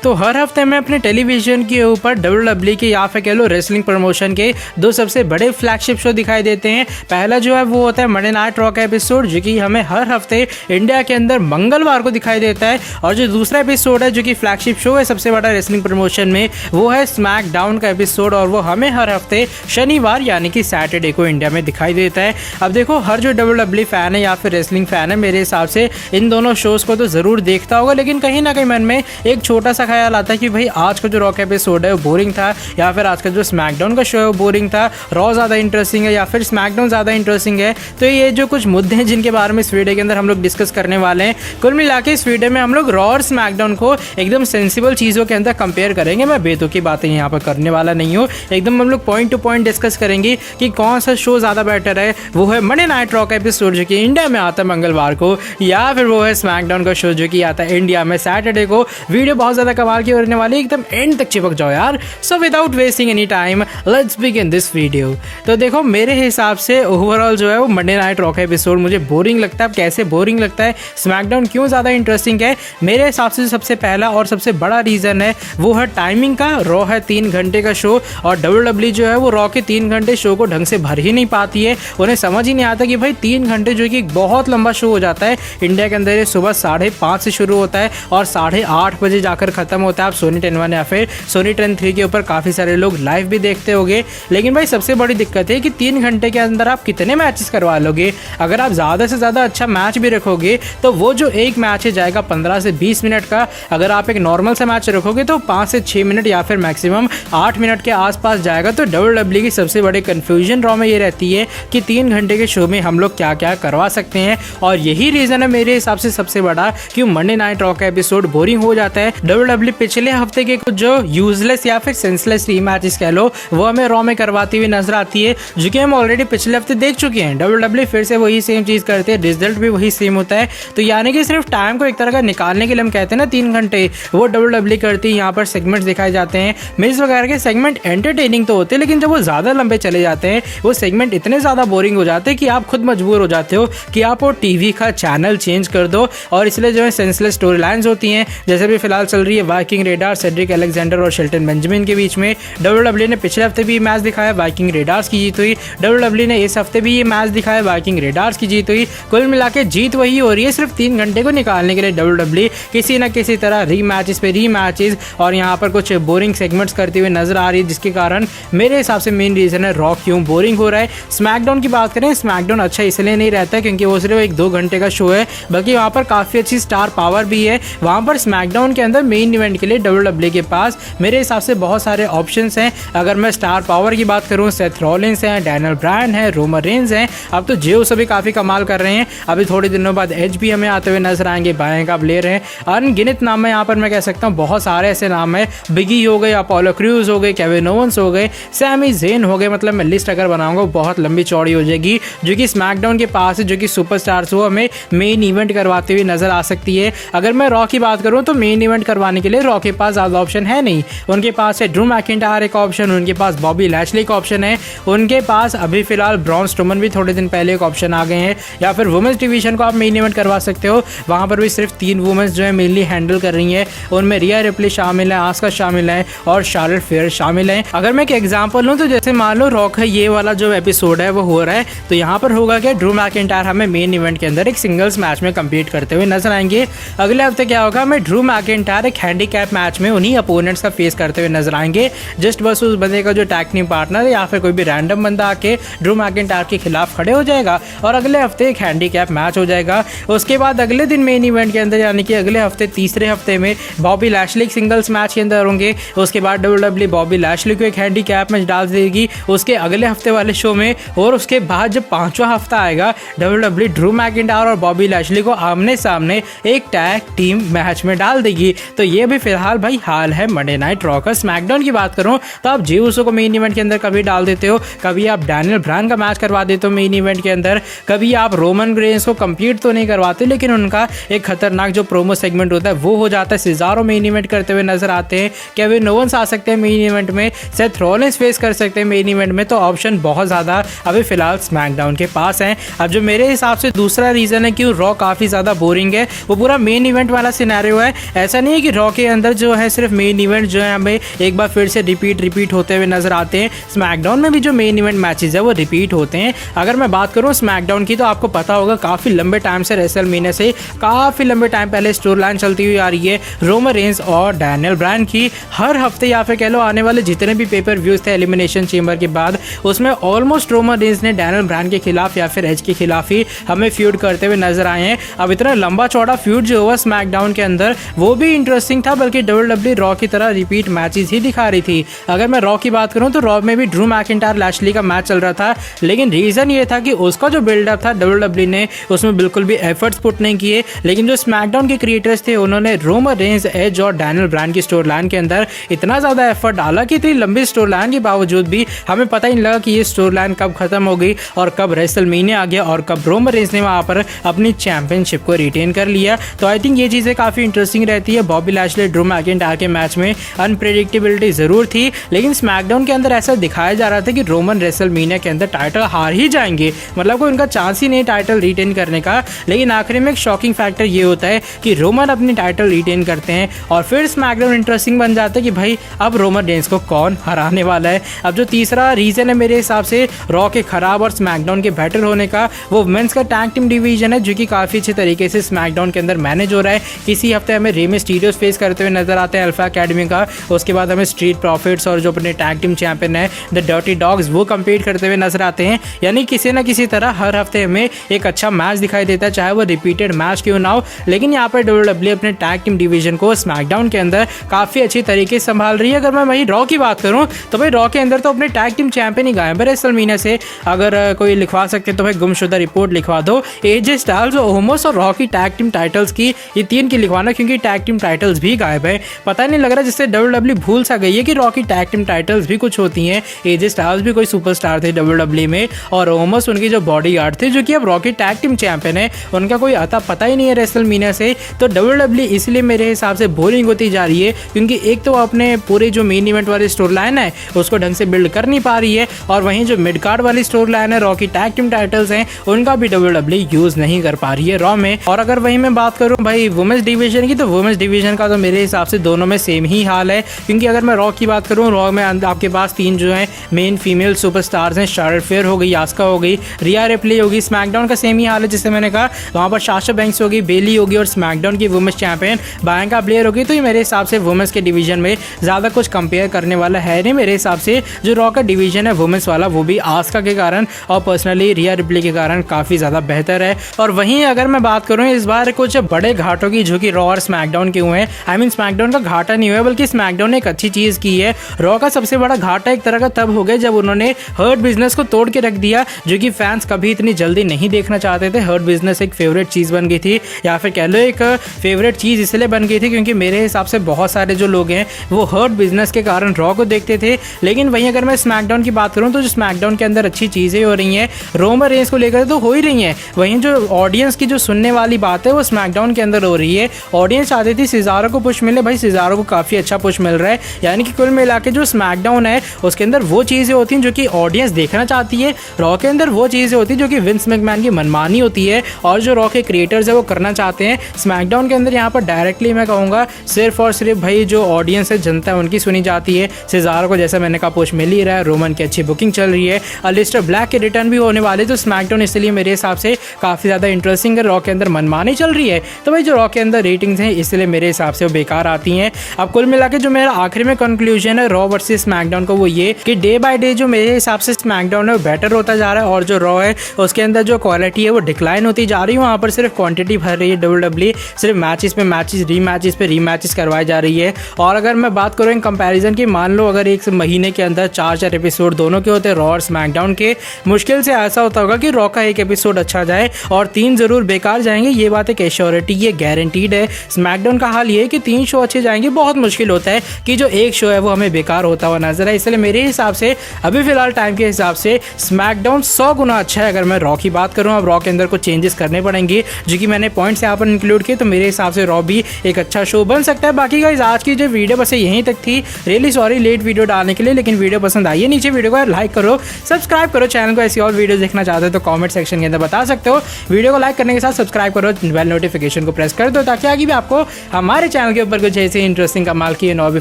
तो हर हफ्ते मैं अपने टेलीविजन के ऊपर WWE के या फिर कह लो रेसलिंग प्रमोशन के दो सबसे बड़े फ्लैगशिप शो दिखाई देते हैं। पहला जो है वो होता है मंडे नाइट रॉ का एपिसोड, जो कि हमें हर हफ्ते इंडिया के अंदर मंगलवार को दिखाई देता है। और जो दूसरा एपिसोड है जो कि फ्लैगशिप शो है सबसे बड़ा रेसलिंग प्रमोशन में, वो है स्मैकडाउन का एपिसोड, और वो हमें हर हफ्ते शनिवार यानी कि सैटरडे को इंडिया में दिखाई देता है। अब देखो, हर जो WWE फैन है या फिर रेसलिंग फैन है मेरे हिसाब से इन दोनों शोज को तो जरूर देखता होगा, लेकिन कहीं ना कहीं मन में एक छोटा सा ख्याल आता है कि भाई आज का जो रॉ का एपिसोड है वो बोरिंग था, या फिर आज का जो स्मैकडाउन का शो है वो बोरिंग था, रॉ ज़्यादा इंटरेस्टिंग है या फिर स्मैकडाउन ज़्यादा इंटरेस्टिंग है। तो ये जो कुछ मुद्दे हैं जिनके बारे में इस वीडियो के अंदर हम लोग डिस्कस करने वाले हैं। कुल मिला के इस वीडियो में हम लोग रॉ और स्मैकडाउन को एकदम सेंसिबल चीज़ों के अंदर कंपेयर करेंगे। मैं बेतुकी की बातें यहाँ पर करने वाला नहीं हूँ, एकदम हम लोग पॉइंट टू पॉइंट डिस्कस करेंगे कि कौन सा शो ज़्यादा बेटर है। वो है मंडे नाइट रॉ का एपिसोड जो कि इंडिया में आता है मंगलवार को, या फिर वो है स्मैकडाउन का शो जो कि आता है इंडिया में सैटरडे को। वीडियो बहुत ज़्यादा कमाल की होने वाली, एकदम एंड तक चिपक जाओ यार। So without wasting any time let's begin this video. तो देखो, मेरे हिसाब से ओवरऑल जो है वो मंडे नाइट रॉ का एपिसोड मुझे बोरिंग लगता है। अब कैसे बोरिंग लगता है, स्मैकडाउन क्यों ज़्यादा इंटरेस्टिंग है? मेरे हिसाब से सबसे पहला और सबसे बड़ा रीज़न है वो है टाइमिंग का। रॉ है 3 घंटे का शो, और WWE जो है वो रॉ के 3 घंटे शो को ढंग से भर ही नहीं पाती है। उन्हें समझ ही नहीं आता कि भाई 3 घंटे जो कि बहुत लंबा शो हो जाता है इंडिया के अंदर। ये सुबह 5:30 से शुरू होता है और 8:30 बजे जाकर खत्म होता है। आप सोनी 10 1 या फिर सोनी 10 3 के ऊपर काफ़ी सारे लोग लाइव भी देखते होंगे। लेकिन भाई सबसे बड़ी दिक्कत है कि 3 घंटे के अंदर आप कितने मैचेस करवा लोगे? अगर आप ज़्यादा से ज़्यादा अच्छा मैच भी रखोगे तो वो जो एक मैच है जाएगा 15 से 20 मिनट का। अगर आप एक नॉर्मल सा मैच रखोगे तो 5 से 6 मिनट या फिर मैक्सिमम 8 मिनट के आसपास जाएगा। तो WWE की सबसे बड़ी कन्फ्यूजन रॉ में ये रहती है कि 3 घंटे के शो में हम लोग क्या क्या करवा सकते हैं, और यही रीज़न है मेरे हिसाब से सबसे बड़ा कि मंडे नाइट रॉ का एपिसोड बोरिंग हो जाता है। WWE पिछले हफ्ते के कुछ जो यूजलेस या फिर सेंसलेस रीमैचेस कह लो वो हमें रॉ में करवाती हुई नजर आती है, जो कि हम ऑलरेडी पिछले हफ्ते देख चुके हैं। WWE फिर से वही सेम चीज़ करते हैं, रिजल्ट भी वही सेम होता है। तो यानी कि सिर्फ टाइम को एक तरह का निकालने के लिए हम कहते हैं ना 3 घंटे, वो WWE करती है। यहाँ पर सेगमेंट्स दिखाए जाते हैं, मिस वगैरह के सेगमेंट एंटरटेनिंग तो होते हैं, लेकिन जब वो ज़्यादा लंबे चले जाते हैं वो सेगमेंट इतने ज़्यादा बोरिंग हो जाते हैं कि आप खुद मजबूर हो जाते हो कि आप वो टीवी का चैनल चेंज कर दो। और इसलिए जो है सेंसलेस स्टोरी लाइन्स होती हैं, जैसे भी फिलहाल चल रही है वाइकिंग रेडार, सेड्रिक अलेक्जेंडर और शेल्टन बेंजामिन के बीच में। WWE ने पिछले हफ्ते भी मैच दिखाया, वाइकिंग रेडार्स की जीत हुई। WWE ने इस हफ्ते भी ये मैच दिखाया, वाइकिंग रेडार्स की जीत हुई। कुल मिला के जीत वही हो रही है, सिर्फ 3 घंटे को निकालने के लिए WWE किसी न किसी तरह रीमैचेस पे रीमैचेस और यहाँ पर कुछ बोरिंग सेगमेंट्स करते हुए नजर आ रही है, जिसके कारण मेरे हिसाब से मेन रीजन है रॉ क्यों बोरिंग हो रहा है। स्मैकडाउन की बात करें, स्मैकडाउन अच्छा इसलिए नहीं रहता है क्योंकि वो सिर्फ 1-2 घंटे का शो है, बल्कि वहाँ पर काफ़ी अच्छी स्टार पावर भी है। वहाँ पर स्मैकडाउन के अंदर मेन इवेंट के लिए WWE के पास मेरे हिसाब से बहुत सारे ऑप्शंस हैं। अगर मैं स्टार पावर की बात करूँ, सेथ रॉलिंस हैं, डैनियल ब्रायन है, रोमन रेंज हैं, अब तो जे उसो भी काफ़ी कमाल कर रहे हैं। अभी थोड़े दिनों बाद एज भी हमें आते हुए नजर आएंगे, बाएं का प्लेयर हैं। अनगिनत नाम है यहाँ पर, मैं कह सकता हूँ बहुत सारे ऐसे नाम है। बिगी हो गए, अपोलो क्रूज हो गए, केविन ओवेंस हो गए, सैमी ज़ेन हो गए। मतलब मैं लिस्ट अगर बनाऊंगा बहुत लंबी चौड़ी हो जाएगी, जो कि स्मैकडाउन के पास है, जो कि सुपरस्टार्स वो हमें मेन इवेंट करवाते हुए नजर आ सकती है। अगर मैं रॉ की बात करूँ तो मेन इवेंट करवाने के लिए रॉ के पास ज़्यादा ऑप्शन है नहीं। उनके पास है ड्रू मैकिंटायर एक ऑप्शन, उनके पास बॉबी लैशली का ऑप्शन है, उनके पास अभी फिलहाल ब्रॉन स्ट्रोमन भी थोड़े दिन पहले एक ऑप्शन आ गए हैं। या फिर वुमेंस डिवीजन को आप मेन इवेंट करवा सकते हो, वहाँ पर भी सिर्फ 3 वुमेंस जो है मेनली हैंडल कर रही हैं। उनमें रिया रिप्ले शामिल है, आस्का शामिल है और शार्लेट फेयर शामिल है। अगर मैं एक एग्जांपल लूँ तो जैसे मान लो रॉ का ये वाला जो एपिसोड है वो हो रहा है, तो यहाँ पर होगा क्या, ड्रू मैकिंटायर हमें मेन इवेंट के अंदर एक सिंगल्स मैच में कम्पीट करते हुए नजर आएंगे। अगले हफ्ते क्या होगा, हमें ड्रू मैकिंटायर एक हैंडीकैप मैच में उन्हीं अपोनेंट्स का फेस करते हुए नजर आएंगे। जस्ट बस उस बंदे का जो टैग टीम पार्टनर है या फिर कोई भी रैंडम बंदा आके ड्रू मैकिंटायर के खिलाफ खड़े हो जाएगा और अगले हफ्ते एक हैंडीकैप मैच हो जाएगा। उसके बाद अगले दिन मेन इवेंट के अंदर यानी कि अगले हफ्ते तीसरे हफ्ते में बॉबी लैशली सिंगल्स मैच के अंदर होंगे। उसके बाद WWE बॉबी लैशली को एक हैंडीकैप मैच डाल देगी उसके अगले हफ्ते वाले शो में, और उसके बाद जब 5वां हफ्ता आएगा WWE ड्रू मैकिंटायर और बॉबी लैशली को आमने सामने एक टैग टीम मैच में डाल देगी। तो ये भी फिलहाल भाई हाल है मंडे नाइट रॉ का। स्मैकडाउन की बात करूं तो आप जे उसो को मेन इवेंट के अंदर कभी डाल देते हो, कभी आप डैनियल ब्रायन का मैच करवा देते हो मेन इवेंट के अंदर, कभी आप रोमन रेंज को कंप्लीट तो नहीं करवाते लेकिन उनका एक खतरनाक जो प्रोमो सेगमेंट होता है वो हो जाता है। सिजारो मेन इवेंट करते हुए नजर आते हैं, केविन ओवेंस आ सकते हैं मेन इवेंट में, सेथ रॉलिंस फेस कर सकते हैं मेन इवेंट में। तो ऑप्शन बहुत ज़्यादा अभी फिलहाल स्मैकडाउन के पास हैं। अब जो मेरे हिसाब से दूसरा रीज़न है कि रॉ काफ़ी ज़्यादा बोरिंग है, वो पूरा मेन इवेंट वाला सिनेरियो है। ऐसा नहीं है कि रॉ के अंदर जो है सिर्फ मेन इवेंट जो है हमें एक बार फिर से रिपीट होते हुए नजर आते हैं। स्मैकडाउन में भी जो मेन इवेंट मैचेस है वो रिपीट होते हैं। अगर मैं बात करूं स्मैकडाउन की तो आपको पता होगा काफ़ी लंबे टाइम से रेसलमेनिया से काफ़ी लंबे टाइम पहले स्टोरी लाइन चलती हुई आ रही है रोमन रेंस और डैनियल ब्रायन की। हर हफ्ते या फिर कह लो आने वाले जितने भी पेपर व्यूज थे एलिमिनेशन चेंबर के बाद उसमें ऑलमोस्ट रोमन रेंस ने डैनियल ब्रायन के खिलाफ या फिर एज के खिलाफ ही हमें फ्यूड करते हुए नजर आए हैं। अब इतना लंबा चौड़ा फ्यूड जो हुआ स्मैकडाउन के अंदर वो भी इंटरेस्टिंग था, बल्कि डब्ल्यूडब्ल्यूई रॉ की तरह रिपीट मैचेस ही दिखा रही थी। अगर मैं रॉ की बात करूं तो रॉ में भी ड्रू मैकिंटायर लैशली का मैच चल रहा था, लेकिन रीजन ये था कि उसका जो बिल्डअप था डब्ल्यूडब्ल्यूई ने उसमें बिल्कुल भी एफर्ट्स पुट नहीं किए। लेकिन जो स्मैकडाउन के क्रिएटर्स थे उन्होंने रोमन रेंस, एज और डैनियल ब्रायन की स्टोरी लाइन के अंदर इतना ज्यादा एफर्ट डाला कि इतनी लंबी स्टोरी लाइन के बावजूद भी हमें पता ही नहीं लगा कि ये स्टोरी लाइन कब खत्म हो गई और कब रेसलमेनिया आ गया और कब रोमन रेंस ने वहां पर अपनी चैंपियनशिप को रिटेन कर लिया। तो आई थिंक ये चीजें काफी इंटरेस्टिंग रहती है। बॉबी लैशली ड्रू मैकिंटायर के मैच में अनप्रेडिक्टेबिलिटी जरूर थी, लेकिन स्मैकडाउन के अंदर ऐसा दिखाया जा रहा था कि रोमन रेसलमेनिया के अंदर टाइटल हार ही जाएंगे, मतलब कोई उनका चांस ही नहीं टाइटल रिटेन करने का। लेकिन आखिर में एक शॉकिंग फैक्टर ये होता है कि रोमन अपनी टाइटल रिटेन करते हैं और फिर स्मैकडाउन इंटरेस्टिंग बन जाता है कि भाई अब रोमन रेंस को कौन हराने वाला है। अब जो तीसरा रीजन है मेरे हिसाब से रॉ के खराब और स्मैकडाउन के बेटर होने का, वो वुमेन्स का टैग टीम डिवीजन है जो कि काफी अच्छे तरीके से स्मैकडाउन के अंदर मैनेज हो रहा है। किसी हफ्ते हमें रे मिस्टीरियोस फेस करते हुए नजर आते हैं अल्फा अकेडमी का, उसके बाद हमें स्ट्रीट प्रॉफिट्स और जो अपने टैग टीम चैंपियन है द डर्टी डॉग्स वो कंपीट करते हुए नजर आते हैं। यानी किसी ना किसी तरह हर हफ्ते हमें एक अच्छा मैच दिखाई देता है, चाहे वो रिपीटेड मैच क्यों ना हो। लेकिन यहाँ पर डब्ल्यूडब्ल्यूई अपने टैग टीम डिवीजन को स्मैकडाउन के अंदर काफी अच्छी तरीके से संभाल रही है। अगर मैं वही रॉ की बात करूं तो भाई रॉ के अंदर तो अपने टैग टीम चैंपियन ही गायब है रेसलमेनिया से। अगर कोई लिखवा सकते तो भाई गुमशुदा रिपोर्ट लिखवा दो, एजे स्टाइल्स, ओमोस और रॉ की टैग टीम टाइटल्स की, ये तीन की लिखवाना, क्योंकि टैग टीम टाइटल्स भी गायब है। पता नहीं लग रहा जिससे डब्ल्यूडब्ल्यूई भूल सा गई है कि रॉ की टैग टीम टाइटल्स भी कुछ होती हैं। एजे स्टाइल्स भी कोई सुपरस्टार थे डब्ल्यूडब्ल्यूई में और ओमोस उनकी जो बॉडीगार्ड थे जो कि अब रॉ की टैग टीम चैंपियन है, उनका कोई अता पता ही नहीं है रेसलमेनिया से। तो डब्ल्यूडब्ल्यूई इसलिए मेरे हिसाब से बोरिंग होती जा रही है, क्योंकि एक तो अपने पूरे जो मेन इवेंट वाली स्टोरी लाइन है उसको ढंग से बिल्ड कर नहीं पा रही है, और वहीं जो मिड कार्ड वाली स्टोरी लाइन है रॉ की टैग टीम टाइटल्स हैं उनका भी डब्ल्यूडब्ल्यूई यूज नहीं कर पा रही है रॉ में। और अगर वहीं मैं बात करूं भाई वुमेन्स डिवीजन की, तो वुमेन्स डिवीजन का तो मेरे हिसाब से दोनों में सेम ही हाल है। क्योंकि अगर मैं रॉ की बात करूं, रॉ में आपके पास तीन जो है मेन फीमेल सुपरस्टार्स हैं, शार्लेट फेयर हो गई, आस्का हो गई, रिया रिप्ले होगी। स्मैकडाउन का सेम ही हाल है, जिससे मैंने कहा वहां पर साशा बैंक्स होगी, बेली होगी और स्मैकडाउन की वुमेन्स चैंपियन बायंका ब्लेयर होगी। तो ये मेरे हिसाब से वुमेन्स के डिवीजन में ज्यादा कुछ कंपेयर करने वाला है नहीं। मेरे हिसाब से जो रॉ का डिवीजन है वुमेन्स वाला, वो भी आस्का के कारण और पर्सनली रिया रिप्ले के कारण काफी ज्यादा बेहतर है। और वहीं अगर मैं बात करूं इस बार कुछ बड़े घाटों की जो कि रॉ और स्मैकडाउन के हुए हैं, आई मीन स्मैकडाउन का घाटा नहीं हुआ है बल्कि स्मैकडाउन ने एक अच्छी चीज की है। रॉ का सबसे बड़ा घाटा एक तरह का तब हो गया जब उन्होंने हर्ट बिजनेस को तोड़ के रख दिया, जो कि फैंस कभी इतनी जल्दी नहीं देखना चाहते थे। हर्ट बिजनेस एक फेवरेट चीज बन गई थी, या फिर कह लो एक फेवरेट चीज इसलिए बन गई थी क्योंकि मेरे हिसाब से बहुत सारे जो लोग हैं वो हर्ट बिजनेस के कारण रॉ को देखते थे। लेकिन वहीं अगर मैं स्मैकडाउन की बात करूं तो जो स्मैकडाउन के अंदर अच्छी चीजें हो रही हैं रोमन रेंस को लेकर तो हो ही रही हैं, वहीं जो ऑडियंस की जो सुनने वाली बात है वो स्मैकडाउन के अंदर हो रही है। ऑडियंस चाहती थी सिजारो को पुश मिले, भाई सिजारो को काफी अच्छा पुश मिल रहा है। यानी कि कुल मिला के जो स्मैकडाउन है उसके अंदर वो चीजें होती हैं जो कि ऑडियंस देखना चाहती है, रॉ के अंदर वो चीजें होती है जो कि विंस मैकमैन की मनमानी होती है और जो रॉ के क्रिएटर्स है वो करना चाहते हैं। स्मैकडाउन के अंदर यहाँ पर डायरेक्टली मैं कहूँगा सिर्फ और सिर्फ भाई जो ऑडियंस है, जनता है, उनकी सुनी जाती है। सिजारो को जैसा मैंने कहा पुश मिल ही रहा है, रोमन की अच्छी बुकिंग चल रही है, अलिस्टर ब्लैक के रिटर्न भी होने वाले, तो स्मैकडाउन इसलिए मेरे हिसाब से काफी ज्यादा इंटरेस्टिंग है। रॉ के अंदर मनमानी चल रही है तो भाई जो रॉ के अंदर रेटिंग्स हैं इसलिए मेरे हिसाब से वो बेकार आती हैं। अब कुल मिला के जो मेरा आखिर में कंक्लूजन है रॉ वर्सेस स्मैकडाउन को, वो ये कि डे बाय डे जो मेरे हिसाब से स्मैकडाउन है वो बेटर होता जा रहा है और जो रॉ है उसके अंदर जो क्वालिटी है वो डिक्लाइन होती जा रही है। वहाँ पर सिर्फ क्वांटिटी भर रही है डब्ल्यूडब्ल्यूई, सिर्फ मैचेस पे मैचेस, रीमैचेस करवाई जा रही है। और अगर मैं बात करूँ इन कंपैरिजन की, मान लो अगर एक महीने के अंदर 4 एपिसोड दोनों के होते रॉ और स्मैकडाउन के, मुश्किल से ऐसा होता होगा कि रॉ का एक एपिसोड अच्छा जाए और 3 जरूर बेकार जाएंगे। ये बात एक एश्योरिटी, ये गारंटीड है। स्मैकडाउन का हाल ये है कि 3 शो अच्छे जाएंगे, बहुत मुश्किल होता है कि जो एक शो है वो हमें बेकार होता हुआ नजर है। इसलिए मेरे हिसाब से अभी फिलहाल टाइम के हिसाब से स्मैकडाउन 100 गुना अच्छा है। अगर मैं रॉ की बात करूं, अब रॉ के अंदर कुछ चेंजेस करने पड़ेंगे जो कि मैंने पॉइंट्स यहाँ पर इंक्लूड किए, तो मेरे हिसाब से रॉ भी एक अच्छा शो बन सकता है। बाकी गाइस आज की जो वीडियो बस यहीं तक थी, रियली सॉरी लेट वीडियो डालने के लिए, लेकिन वीडियो पसंद आई है नीचे वीडियो को लाइक करो, सब्सक्राइब करो चैनल को। ऐसी और वीडियो देखना चाहते हो तो कॉमेंट सेक्शन के अंदर बता सकते हो। वीडियो को लाइक करने के साथ सब्सक्राइब करो, बेल नोटिफिकेशन को प्रेस कर दो ताकि आगे भी आपको हमारे चैनल चैनल के ऊपर कुछ ऐसे इंटरेस्टिंग कमाल की और भी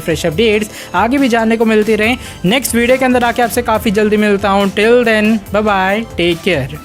फ्रेश अपडेट्स आगे भी जानने को मिलती रहे। नेक्स्ट वीडियो के अंदर आके आपसे काफ़ी जल्दी मिलता हूँ। Till then bye bye, take care.